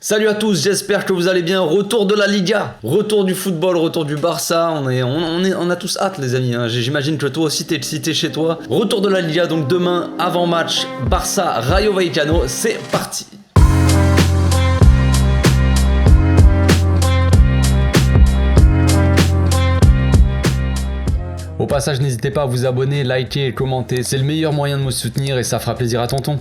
Salut à tous, j'espère que vous allez bien. Retour de la Liga, retour du football, retour du Barça. On a tous hâte, les amis. Hein. J'imagine que toi aussi t'es cité chez toi. Retour de la Liga, donc demain, avant match, Barça Rayo Vallecano. C'est parti. Au passage, n'hésitez pas à vous abonner, liker et commenter. C'est le meilleur moyen de me soutenir et ça fera plaisir à tonton.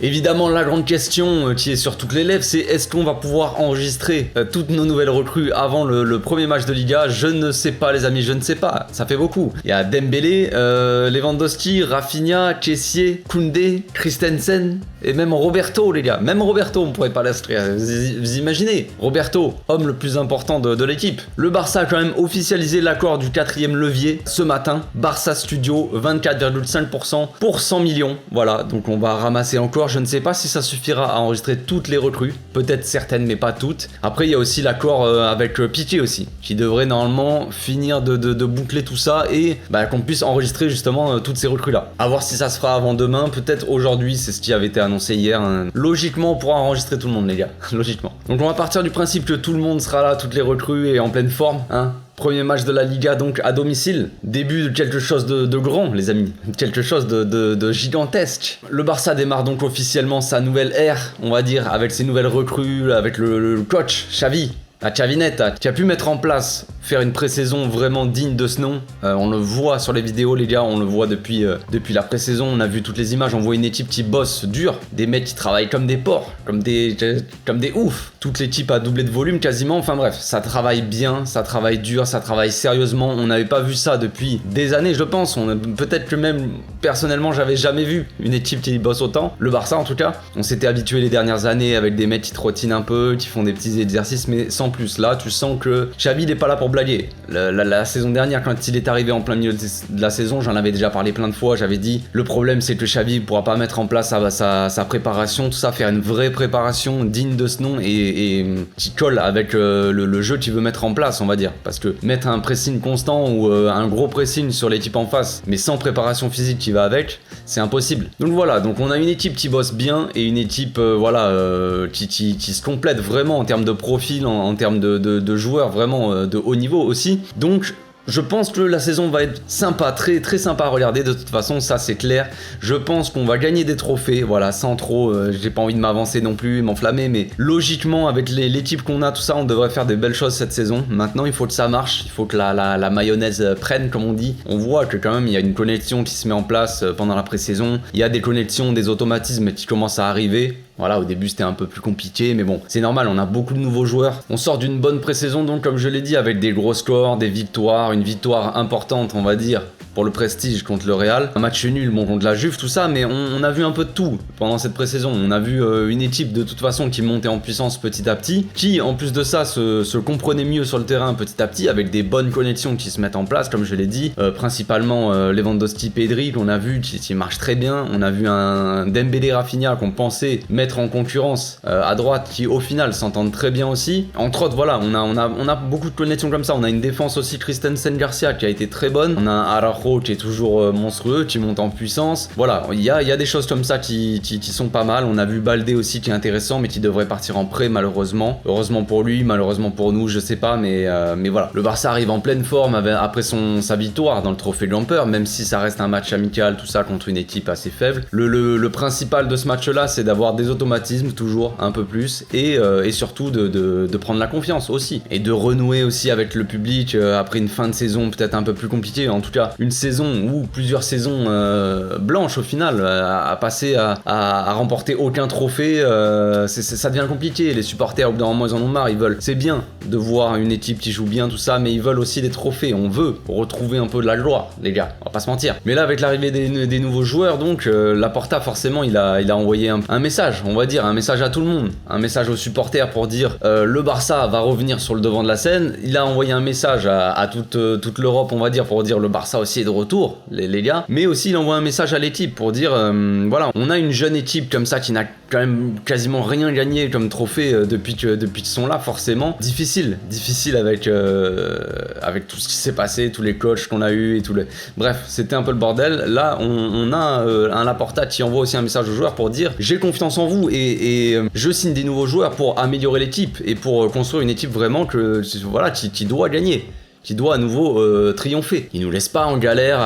Évidemment, la grande question qui est sur toutes les lèvres, c'est est-ce qu'on va pouvoir enregistrer toutes nos nouvelles recrues avant le premier match de Liga? Je ne sais pas, les amis, je ne sais pas. Ça fait beaucoup. Il y a Dembélé, Lewandowski, Rafinha, Kessié, Koundé, Christensen et même Roberto, les gars. Même Roberto, on pourrait pas l'inscrire. Vous imaginez? Roberto, homme le plus important de l'équipe. Le Barça a quand même officialisé l'accord du 4e levier ce matin. Barça Studio, 24,5% pour 100 millions. Voilà, donc on va ramasser encore. Je ne sais pas si ça suffira à enregistrer toutes les recrues, peut-être certaines mais pas toutes. Après il y a aussi l'accord avec Piqué aussi, qui devrait normalement finir de boucler tout ça et qu'on puisse enregistrer justement toutes ces recrues là. A voir si ça se fera avant demain, peut-être aujourd'hui, c'est ce qui avait été annoncé hier. Hein. Logiquement on pourra enregistrer tout le monde les gars, logiquement. Donc on va partir du principe que tout le monde sera là, toutes les recrues et en pleine forme, hein. Premier match de la Liga donc à domicile. Début de quelque chose de grand, les amis. Quelque chose de gigantesque. Le Barça démarre donc officiellement sa nouvelle ère, on va dire, avec ses nouvelles recrues, avec le coach Xavi. La Xavineta, qui a pu mettre en place, faire une pré-saison vraiment digne de ce nom. On le voit sur les vidéos, les gars, on le voit depuis la pré-saison. On a vu toutes les images, on voit une équipe qui bosse dur, des mecs qui travaillent comme des porcs, comme des oufs. Toute l'équipe a doublé de volume quasiment, enfin bref, ça travaille bien, ça travaille dur, ça travaille sérieusement. On n'avait pas vu ça depuis des années, je pense. Peut-être que même, personnellement, j'avais jamais vu une équipe qui bosse autant. Le Barça, en tout cas. On s'était habitué les dernières années avec des mecs qui trottinent un peu, qui font des petits exercices, mais sans plus. Là, tu sens que Xavi n'est pas là pour blaguer. La saison dernière, quand il est arrivé en plein milieu de la saison, j'en avais déjà parlé plein de fois, j'avais dit, le problème c'est que Xavi ne pourra pas mettre en place sa préparation, tout ça, faire une vraie préparation digne de ce nom et qui colle avec le jeu qu'il veut mettre en place, on va dire. Parce que mettre un pressing constant ou un gros pressing sur l'équipe en face, mais sans préparation physique qui va avec, c'est impossible. Donc voilà, donc on a une équipe qui bosse bien et une équipe qui se complète vraiment en termes de profil, en termes de joueurs vraiment de haut niveau aussi. Donc je pense que la saison va être sympa, très très sympa à regarder, de toute façon ça c'est clair. Je pense qu'on va gagner des trophées, voilà, sans trop, j'ai pas envie de m'avancer non plus, m'enflammer, mais logiquement avec l'équipe qu'on a, tout ça, on devrait faire des belles choses cette saison. Maintenant il faut que ça marche, il faut que la mayonnaise prenne comme on dit. On voit que quand même il y a une connexion qui se met en place pendant la pré-saison, il y a des connexions, des automatismes qui commencent à arriver. Voilà, au début c'était un peu plus compliqué, mais bon, c'est normal, on a beaucoup de nouveaux joueurs. On sort d'une bonne pré-saison, donc comme je l'ai dit, avec des gros scores, des victoires, une victoire importante, on va dire, pour le prestige contre le Real. Un match nul, bon, contre la Juve, tout ça, mais on a vu un peu de tout pendant cette pré-saison. On a vu une équipe de toute façon qui montait en puissance petit à petit, qui en plus de ça se comprenait mieux sur le terrain petit à petit, avec des bonnes connexions qui se mettent en place, comme je l'ai dit, principalement Lewandowski, Pedri, qu'on a vu qui marche très bien. On a vu un Dembélé, Rafinha qu'on pensait mettre en concurrence à droite, qui au final s'entendent très bien aussi. Entre autres, voilà, on a beaucoup de connexions comme ça. On a une défense aussi, Christensen, Garcia, qui a été très bonne. On a un Araujo qui est toujours monstrueux, qui monte en puissance. Voilà, il y a des choses comme ça qui sont pas mal. On a vu Baldé aussi qui est intéressant, mais qui devrait partir en prêt malheureusement. Heureusement pour lui, malheureusement pour nous, je sais pas, mais voilà. Le Barça arrive en pleine forme après sa victoire dans le trophée de l'Amper, même si ça reste un match amical, tout ça, contre une équipe assez faible. Le principal de ce match-là, c'est d'avoir des automatismes, toujours un peu plus, et surtout de prendre la confiance aussi, et de renouer aussi avec le public après une fin de saison peut-être un peu plus compliquée, en tout cas une saison ou plusieurs saisons blanches au final, à passer à remporter aucun trophée, ça devient compliqué. Les supporters au bout d'un moment ils en ont marre, c'est bien de voir une équipe qui joue bien, tout ça, mais ils veulent aussi des trophées. On veut retrouver un peu de la gloire, les gars, on va pas se mentir. Mais là, avec l'arrivée des nouveaux joueurs, donc Laporta forcéément il a envoyé un message, on va dire, un message à tout le monde, un message aux supporters pour dire le Barça va revenir sur le devant de la scène. Il a envoyé un message à toute l'Europe, on va dire, pour dire le Barça aussi est de retour, les gars, mais aussi il envoie un message à l'équipe pour dire voilà, on a une jeune équipe comme ça qui n'a quand même quasiment rien gagné comme trophée depuis qu'ils sont là, forcément. Difficile avec tout ce qui s'est passé, tous les coachs qu'on a eu et tous les... Bref, c'était un peu le bordel. Là, on a un Laporta qui envoie aussi un message aux joueurs pour dire j'ai confiance en vous et je signe des nouveaux joueurs pour améliorer l'équipe et pour construire une équipe vraiment que voilà, qui doit gagner, qui doit à nouveau triompher. Il nous laisse pas en galère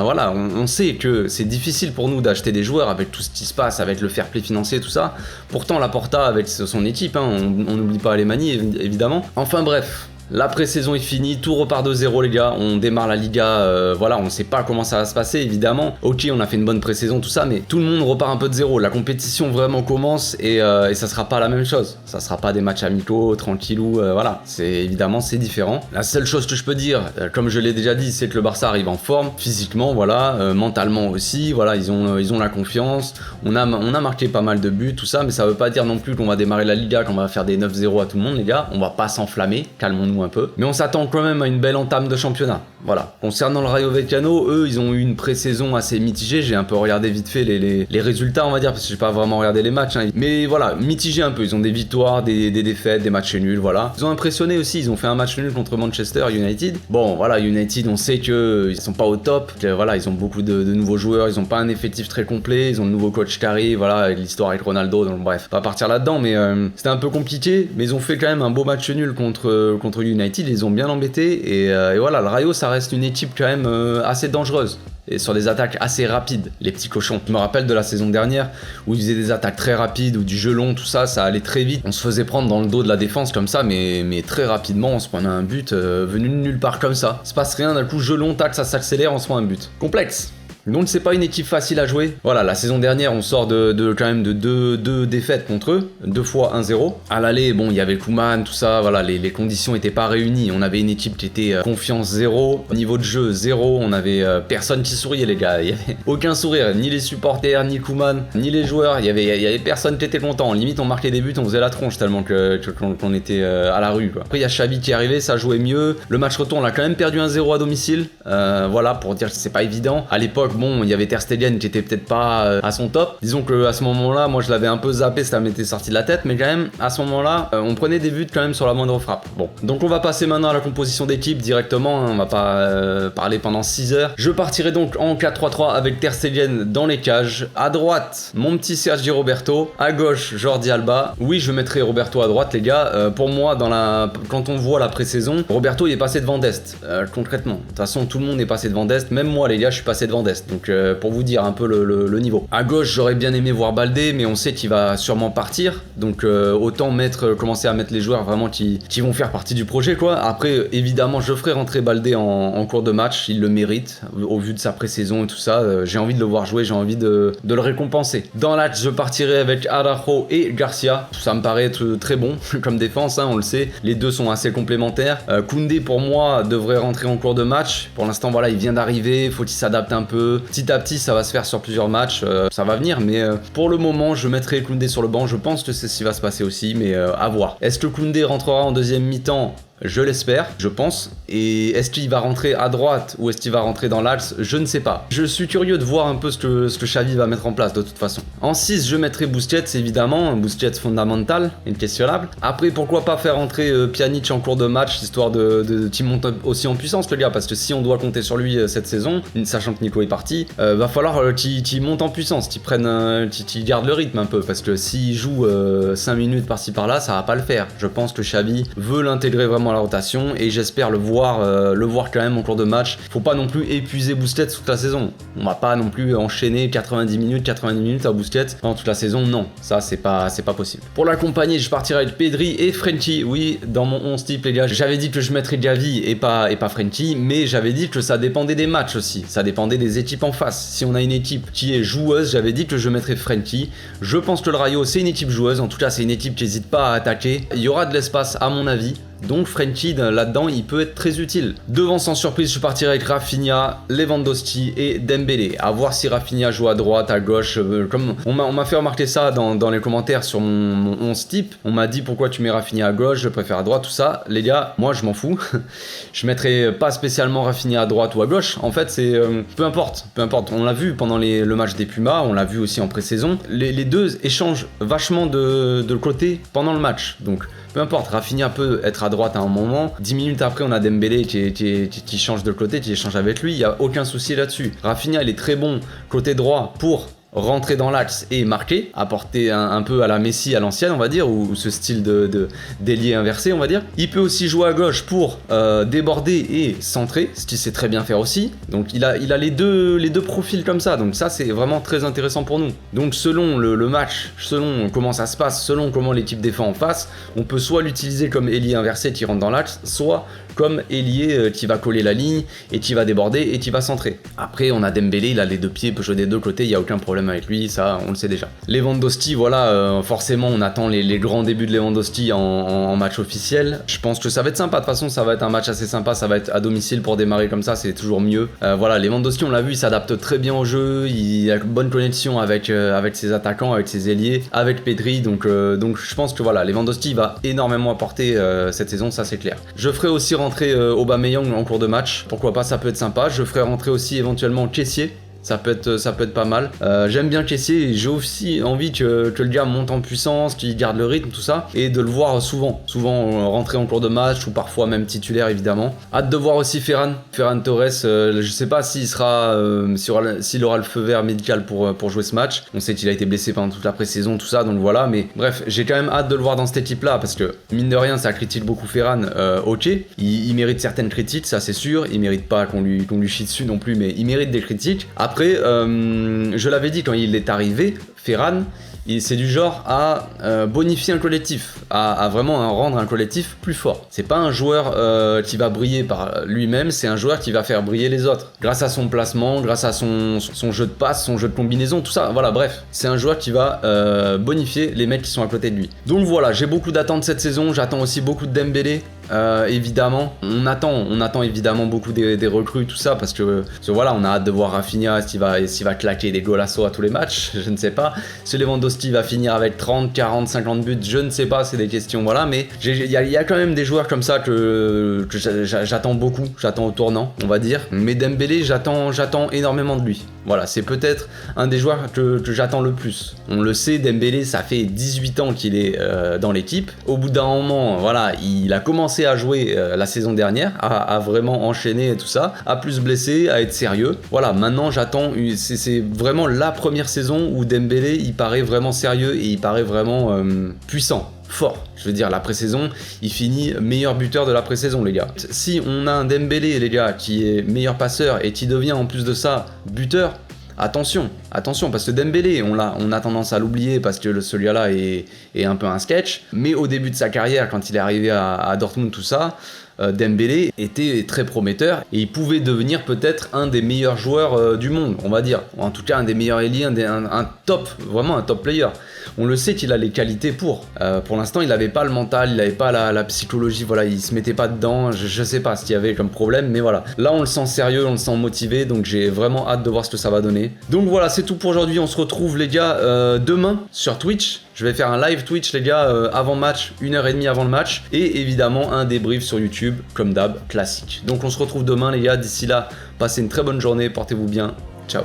voilà, on sait que c'est difficile pour nous d'acheter des joueurs avec tout ce qui se passe, avec le fair play financier, tout ça. Pourtant, Laporta avec son équipe, hein, on n'oublie pas Alemany, évidemment. Enfin bref. La pré-saison est finie, tout repart de zéro les gars, on démarre la Liga, voilà, on sait pas comment ça va se passer évidemment. Ok, on a fait une bonne pré-saison, tout ça, mais tout le monde repart un peu de zéro. La compétition vraiment commence et ça sera pas la même chose. Ça sera pas des matchs amicaux, tranquillou, voilà, évidemment c'est différent. La seule chose que je peux dire, comme je l'ai déjà dit, c'est que le Barça arrive en forme, physiquement, voilà, mentalement aussi, voilà, ils ont la confiance. On a marqué pas mal de buts, tout ça, mais ça veut pas dire non plus qu'on va démarrer la Liga, qu'on va faire des 9-0 à tout le monde les gars. On va pas s'enflammer, calmons-nous un peu, mais on s'attend quand même à une belle entame de championnat. Voilà. Concernant le Rayo Vallecano, eux, ils ont eu une pré-saison assez mitigée. J'ai un peu regardé vite fait les résultats, on va dire, parce que j'ai pas vraiment regardé les matchs. Hein. Mais voilà, mitigé un peu. Ils ont des victoires, des défaites, des matchs nuls, voilà. Ils ont impressionné aussi. Ils ont fait un match nul contre Manchester United. Bon, voilà, United, on sait que ils sont pas au top. Voilà, ils ont beaucoup de nouveaux joueurs. Ils ont pas un effectif très complet. Ils ont le nouveau coach qui arrive. Voilà, l'histoire avec Ronaldo. Donc bref, pas partir là-dedans, mais c'était un peu compliqué. Mais ils ont fait quand même un beau match nul contre United. Ils ont bien embêté. Et voilà, le Rayo, ça reste une équipe quand même assez dangereuse et sur des attaques assez rapides, les petits cochons. Je me rappelle de la saison dernière où ils faisaient des attaques très rapides ou du jeu long, tout ça, ça allait très vite. On se faisait prendre dans le dos de la défense comme ça, mais très rapidement, on se prenait un but venu de nulle part comme ça. Il se passe rien, d'un coup, jeu long, tac, ça s'accélère, on se prend un but. Complexe. Donc c'est pas une équipe facile à jouer. Voilà, la saison dernière, on sort quand même de deux défaites contre eux, 2 fois 1-0. À l'aller, bon, il y avait Koeman, tout ça, voilà, les conditions étaient pas réunies. On avait une équipe qui était confiance 0, niveau de jeu 0, on avait personne qui souriait les gars. Il y avait aucun sourire, ni les supporters, ni Koeman, ni les joueurs. Il y avait personne qui était content. Limite, on marquait des buts, on faisait la tronche tellement qu'on était à la rue, quoi. Après, il y a Xavi qui est arrivé, ça jouait mieux. Le match retour, on a quand même perdu 1-0 à domicile. Voilà, pour dire que c'est pas évident. À l'époque, bon, il y avait Ter Stegen qui était peut-être pas à son top. Disons que à ce moment-là, moi je l'avais un peu zappé, ça m'était sorti de la tête, mais quand même, à ce moment-là, on prenait des buts quand même sur la moindre frappe. Bon, donc on va passer maintenant à la composition d'équipe directement, hein, on va pas parler pendant 6 heures. Je partirai donc en 4-3-3 avec Ter Stegen dans les cages. À droite, mon petit Sergi Roberto. À gauche, Jordi Alba. Oui, je mettrai Roberto à droite, les gars. Pour moi, quand on voit la pré-saison, Roberto il est passé devant Dest, concrètement. De toute façon, tout le monde est passé devant Dest, même moi, les gars, je suis passé devant Dest. Donc pour vous dire un peu le niveau. À gauche, j'aurais bien aimé voir Baldé, mais on sait qu'il va sûrement partir. Donc autant commencer à mettre les joueurs vraiment qui vont faire partie du projet, quoi. Après, évidemment, je ferai rentrer Baldé en cours de match. Il le mérite, au vu de sa pré-saison et tout ça. J'ai envie de le voir jouer, j'ai envie de le récompenser. Dans l'axe, je partirai avec Araujo et Garcia. Ça me paraît être très bon comme défense, hein, on le sait. Les deux sont assez complémentaires. Koundé, pour moi, devrait rentrer en cours de match. Pour l'instant, voilà, il vient d'arriver, faut qu'il s'adapte un peu. Petit à petit, ça va se faire sur plusieurs matchs, ça va venir, mais pour le moment, je mettrai Koundé sur le banc. Je pense que c'est ce qui va se passer aussi, mais à voir. Est-ce que Koundé rentrera en deuxième mi-temps ? Je l'espère, je pense. Et est-ce qu'il va rentrer à droite ou est-ce qu'il va rentrer dans l'axe? Je ne sais pas. Je suis curieux de voir un peu ce que Xavi va mettre en place de toute façon. En 6, je mettrai Busquets évidemment. Busquets fondamental, inquestionnable. Après, pourquoi pas faire rentrer Pjanic en cours de match, histoire qu'il monte aussi en puissance le gars. Parce que si on doit compter sur lui cette saison, sachant que Nico est parti, va falloir qu'il monte en puissance, qu'il garde le rythme un peu. Parce que s'il joue 5 minutes par-ci par-là, ça va pas le faire. Je pense que Xavi veut l'intégrer vraiment à la rotation et j'espère le voir quand même en cours de match. Faut pas non plus épuiser Busquets toute la saison. On va pas non plus enchaîner 90 minutes à Busquets pendant toute la saison, non. Ça c'est pas possible. Pour l'accompagner, je partirai avec Pedri et Frenkie. Oui, dans mon 11 type les gars, j'avais dit que je mettrais Gavi et pas Frenkie, mais j'avais dit que ça dépendait des matchs aussi. Ça dépendait des équipes en face. Si on a une équipe qui est joueuse, j'avais dit que je mettrais Frenkie. Je pense que le Rayo c'est une équipe joueuse, en tout cas c'est une équipe qui n'hésite pas à attaquer. Il y aura de l'espace à mon avis. Donc Frenkie là-dedans il peut être très utile. Devant sans surprise je partirai avec Rafinha, Lewandowski et Dembélé. À voir si Rafinha joue à droite, à gauche, comme on m'a fait remarquer ça dans les commentaires sur mon 11 type. On m'a dit pourquoi tu mets Rafinha à gauche, je préfère à droite, tout ça. Les gars, moi je m'en fous. Je mettrai pas spécialement Rafinha à droite ou à gauche. En fait c'est peu importe. On l'a vu pendant le match des Pumas, on l'a vu aussi en pré-saison. Les deux échangent vachement de côté pendant le match. Donc peu importe, Rafinha peut être à droite à un moment. 10 minutes après, on a Dembélé qui change de côté, qui échange avec lui. Il n'y a aucun souci là-dessus. Rafinha, il est très bon côté droit pour rentrer dans l'axe et marquer, apporter un peu à la Messi à l'ancienne on va dire, ou ce style d'ailier inversé on va dire. Il peut aussi jouer à gauche pour déborder et centrer, ce qu'il sait très bien faire aussi. Donc il a les deux profils comme ça, donc ça c'est vraiment très intéressant pour nous. Donc selon le match, selon comment ça se passe, selon comment l'équipe défend en face, on peut soit l'utiliser comme ailier inversé qui rentre dans l'axe, soit comme ailier qui va coller la ligne et qui va déborder et qui va centrer. Après on a Dembélé, il a les deux pieds, il peut jouer des deux côtés, il n'y a aucun problème avec lui, ça on le sait déjà. Lewandowski, voilà, forcément on attend les grands débuts de Lewandowski en match officiel. Je pense que ça va être sympa, de toute façon ça va être un match assez sympa, ça va être à domicile pour démarrer comme ça, c'est toujours mieux. Voilà, Lewandowski on l'a vu, il s'adapte très bien au jeu, il a une bonne connexion avec ses attaquants, avec ses ailiers, avec Pedri, donc je pense que voilà, Lewandowski va énormément apporter cette saison, ça c'est clair. Je ferai aussi rentrer Aubameyang en cours de match, pourquoi pas, ça peut être sympa. Je ferai rentrer aussi éventuellement Kessié. Ça peut être pas mal. J'aime bien Kessié et j'ai aussi envie que le gars monte en puissance, qu'il garde le rythme, tout ça, et de le voir souvent rentrer en cours de match ou parfois même titulaire évidemment. Hâte de voir aussi Ferran Torres. Je sais pas s'il aura le feu vert médical pour jouer ce match. On sait qu'il a été blessé pendant toute la pré-saison, tout ça, donc voilà. Mais bref, j'ai quand même hâte de le voir dans cette équipe-là parce que mine de rien, ça critique beaucoup Ferran. Ok, il mérite certaines critiques, ça c'est sûr. Il mérite pas qu'on lui chie dessus non plus, mais il mérite des critiques. Après, je l'avais dit quand il est arrivé, Ferran, c'est du genre à bonifier un collectif, à vraiment rendre un collectif plus fort. C'est pas un joueur qui va briller par lui-même, c'est un joueur qui va faire briller les autres. Grâce à son placement, grâce à son jeu de passe, son jeu de combinaison, tout ça, voilà, bref. C'est un joueur qui va bonifier les mecs qui sont à côté de lui. Donc voilà, j'ai beaucoup d'attentes cette saison, j'attends aussi beaucoup de Dembélé. Évidemment, on attend évidemment beaucoup des recrues, tout ça, parce que voilà, on a hâte de voir Rafinha s'il va claquer des golassos à tous les matchs, je ne sais pas. Ce Lewandowski va finir avec 30, 40, 50 buts, je ne sais pas, c'est des questions, voilà, mais il y a quand même des joueurs comme ça que j'attends beaucoup, j'attends au tournant, on va dire. Mais Dembélé, j'attends énormément de lui. Voilà, c'est peut-être un des joueurs que j'attends le plus. On le sait, Dembélé, ça fait 18 ans qu'il est dans l'équipe. Au bout d'un moment, voilà, il a commencé à jouer la saison dernière, à vraiment enchaîner et tout ça, à plus se blesser, à être sérieux. Voilà, maintenant j'attends, c'est vraiment la première saison où Dembélé, il paraît vraiment sérieux et il paraît vraiment puissant. Fort, je veux dire, la pré-saison, il finit meilleur buteur de la pré-saison, les gars. Si on a un Dembélé, les gars, qui est meilleur passeur et qui devient en plus de ça buteur, attention, parce que Dembélé, on a tendance à l'oublier parce que celui-là est un peu un sketch, mais au début de sa carrière, quand il est arrivé à Dortmund, tout ça, Dembélé était très prometteur et il pouvait devenir peut-être un des meilleurs joueurs du monde, on va dire, ou en tout cas un des meilleurs ailiers, un top, vraiment un top player. On le sait qu'il a les qualités pour l'instant il n'avait pas le mental, il n'avait pas la psychologie, voilà, il se mettait pas dedans, je sais pas ce qu'il y avait comme problème, mais voilà, là on le sent sérieux, on le sent motivé, donc j'ai vraiment hâte de voir ce que ça va donner. Donc voilà, c'est tout pour aujourd'hui, on se retrouve les gars demain sur Twitch. Je vais faire un live Twitch les gars avant match, 1h30 avant le match, et évidemment un débrief sur YouTube comme d'hab, classique. Donc on se retrouve demain les gars, d'ici là passez une très bonne journée, portez-vous bien, ciao.